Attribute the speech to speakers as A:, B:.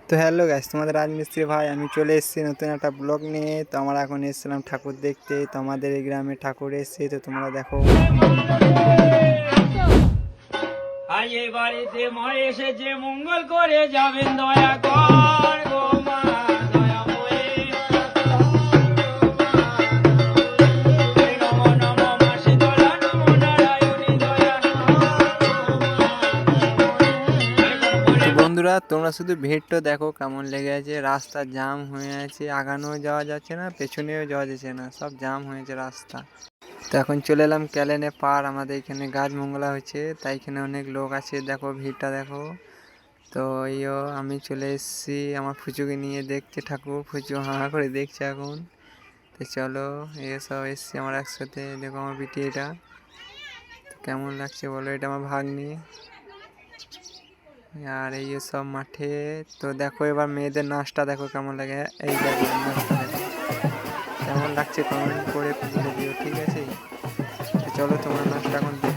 A: তো hello guys, তোমাদের রাজমিস্ত্রি ভাই আমি চলে এসেছি নতুন একটা ব্লগ নিয়ে। তো আমরা এখন এসেছিলাম ঠাকুর দেখতে। তো আমাদের এই গ্রামে ঠাকুর এসেছে, তো তোমরা দেখো।
B: আজ এই বাড়িতে মা এসেছে, মঙ্গল করে যাবেন, দয়া কর গো মা, দয়াময়ী। নমো নমো মা শীতলা, নমো নারায়ণী, দয়া
A: তো বন্ধুরা, তোমরা শুধু ভিড়টা দেখো কেমন লেগে আছে। রাস্তা জাম হয়ে আছে, আগানো যাওয়া যাচ্ছে না, পেছনেও যাওয়া যাচ্ছে না, সব জাম হয়েছে রাস্তা। তো এখন চলে এলাম ক্যালেনে পার। আমাদের এখানে গাছ মঙ্গলা হয়েছে, তাই এখানে অনেক লোক আছে, দেখো ভিড়টা দেখো। তো আমি চলে এসেছি আমার ফুচুকে নিয়ে, দেখছে ঠাকুর। ফুচু হাঁ করে দেখছে এখন। তো চলো, এসব এসছি আমার একসাথে। দেখো আমার বিটি, এটা কেমন লাগছে বলো, এটা আমার ভাগ্নি। আর এই সব মাঠে। তো দেখো এবার মেয়েদের নাচটা দেখো কেমন লাগে। এই দেখো নাচটা দেখো কেমন লাগছে, কমেন্ট করে বলে দিও, ঠিক আছে? তো চলো তোমরা নাচটা এখন দেখো।